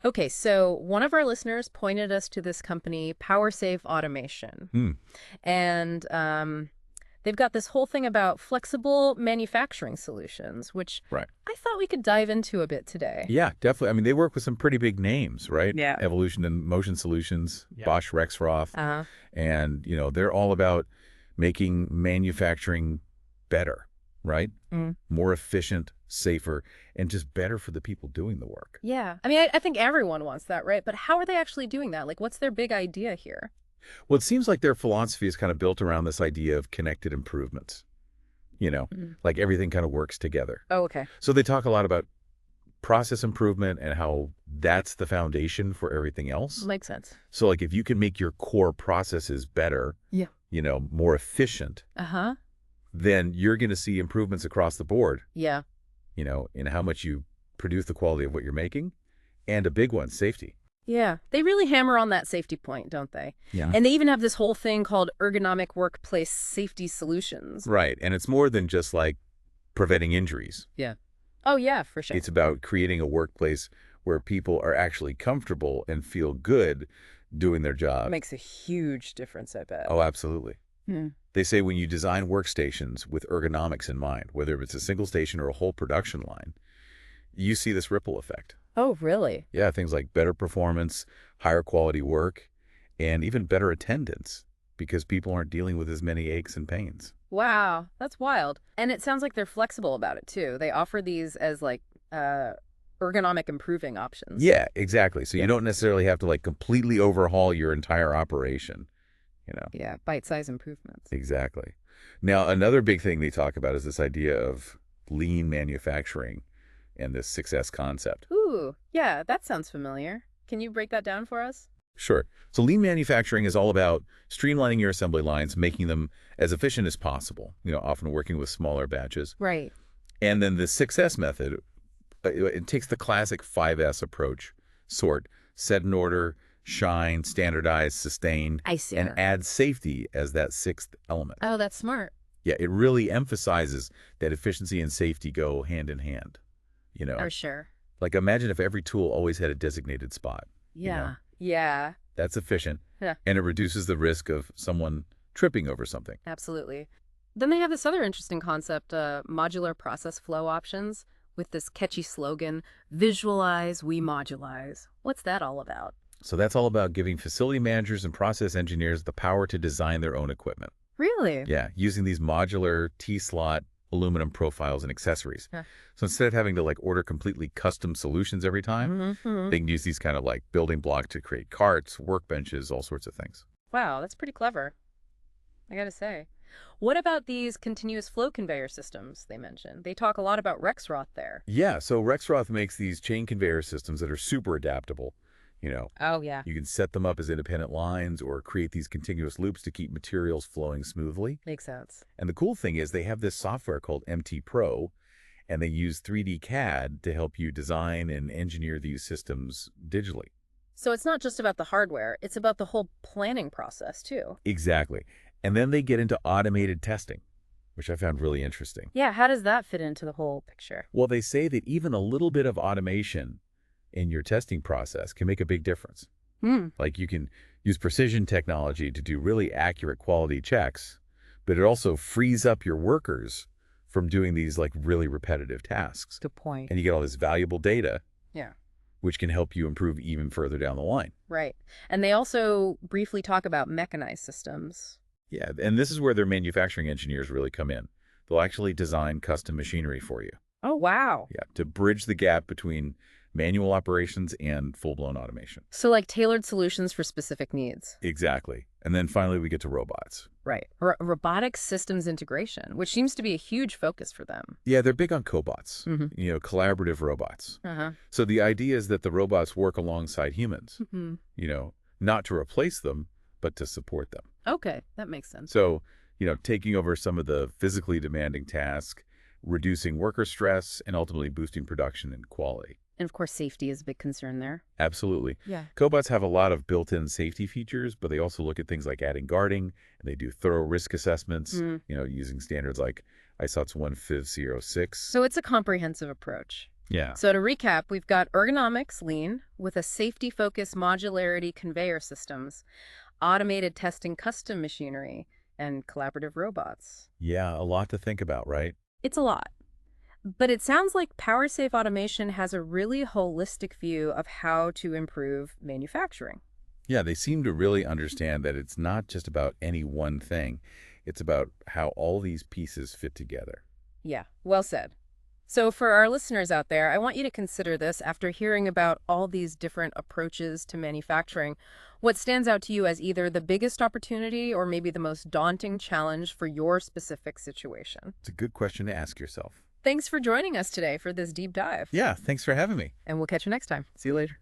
Okay, so one of our listeners pointed us to this company, PowerSafe Automation. Hmm. And they've got this whole thing about flexible manufacturing solutions, which Right. I thought we could dive into a bit today. Yeah, definitely. I mean, they work with some pretty big names, right? Yeah. Evolution and Motion Solutions, Yeah. Bosch Rexroth. Uh-huh. And, they're all about making manufacturing better, right? Mm. More efficient, safer, and just better for the people doing the work. Yeah. I mean, I think everyone wants that, right? But how are they actually doing that? Like, what's their big idea here? Well, it seems like their philosophy is kind of built around this idea of connected improvements. Like everything kind of works together. Oh, okay. So they talk a lot about process improvement and how that's the foundation for everything else. Makes sense. So like if you can make your core processes better, Yeah. More efficient, Uh-huh. then you're going to see improvements across the board, Yeah. in how much you produce the quality of what you're making. And a big one, safety. Yeah. They really hammer on that safety point, don't they? Yeah. And they even have this whole thing called ergonomic workplace safety solutions. Right. And it's more than just like preventing injuries. Yeah. Oh, yeah, for sure. It's about creating a workplace where people are actually comfortable and feel good doing their job. Makes a huge difference, I bet. Oh, absolutely. Hmm. They say when you design workstations with ergonomics in mind, whether it's a single station or a whole production line, you see this ripple effect. Oh, really? Yeah, things like better performance, higher quality work, and even better attendance because people aren't dealing with as many aches and pains. Wow, that's wild. And it sounds like they're flexible about it, too. They offer these as, like, ergonomic improving options. Yeah, exactly. So Yeah. you don't necessarily have to like completely overhaul your entire operation. Yeah, bite-sized improvements. Exactly. Now, another big thing they talk about is this idea of lean manufacturing and this success concept. Ooh, yeah, that sounds familiar. Can you break that down for us? Sure. So lean manufacturing is all about streamlining your assembly lines, making them as efficient as possible, often working with smaller batches. Right. And then the success method, it takes the classic 5S approach, sort, set in order, shine, standardize, sustain, I see. and add safety as that sixth element. Oh, that's smart. Yeah, it really emphasizes that efficiency and safety go hand in hand. Oh, sure. Like imagine if every tool always had a designated spot. Yeah. Yeah, That's efficient. Yeah. And it reduces the risk of someone tripping over something. absolutely. Then they have this other interesting concept, modular process flow options, with this catchy slogan, visualize, we modulize. What's that all about? So that's all about giving facility managers and process engineers the power to design their own equipment. Really? Yeah, using these modular T-slot aluminum profiles and accessories. Yeah. So instead of having to like order completely custom solutions every time, Mm-hmm. they can use these kind of like building blocks to create carts, workbenches, all sorts of things. Wow, that's pretty clever, I gotta say. What about these continuous flow conveyor systems they mentioned? They talk a lot about Rexroth there. Yeah, so Rexroth makes these chain conveyor systems that are super adaptable. Oh, yeah. You can set them up as independent lines or create these continuous loops to keep materials flowing smoothly. Makes sense. And the cool thing is they have this software called MT Pro, and they use 3D CAD to help you design and engineer these systems digitally. So it's not just about the hardware, it's about the whole planning process, too. Exactly. And then they get into automated testing, which I found really interesting. Yeah, how does that fit into the whole picture? Well, they say that even a little bit of automation in your testing process can make a big difference. Like you can use precision technology to do really accurate quality checks, but it also frees up your workers from doing these like really repetitive tasks. Good point. And you get all this valuable data, Yeah. which can help you improve even further down the line. Right. And they also briefly talk about mechanized systems. Yeah, and this is where their manufacturing engineers really come in. They'll actually design custom machinery for you. Oh, wow. Yeah, to bridge the gap between manual operations and full-blown automation. So like tailored solutions for specific needs. Exactly. And then finally we get to robots. Right. Robotic systems integration, which seems to be a huge focus for them. Yeah, they're big on cobots, Mm-hmm. Collaborative robots. Uh-huh. So the idea is that the robots work alongside humans, Mm-hmm. not to replace them, but to support them. Okay, that makes sense. So, taking over some of the physically demanding tasks, reducing worker stress, and ultimately boosting production and quality. And of course, safety is a big concern there. Absolutely. Yeah. Cobots have a lot of built-in safety features, but they also look at things like adding guarding, and they do thorough risk assessments, using standards like ISO 15006. So it's a comprehensive approach. Yeah. So to recap, we've got ergonomics lean with a safety-focused modularity conveyor systems, automated testing custom machinery, and collaborative robots. Yeah, a lot to think about, right? It's a lot. But it sounds like PowerSafe Automation has a really holistic view of how to improve manufacturing. Yeah, they seem to really understand that it's not just about any one thing. It's about how all these pieces fit together. Yeah, well said. So for our listeners out there, I want you to consider this after hearing about all these different approaches to manufacturing. What stands out to you as either the biggest opportunity or maybe the most daunting challenge for your specific situation? It's a good question to ask yourself. Thanks for joining us today for this deep dive. Yeah, thanks for having me. And we'll catch you next time. See you later.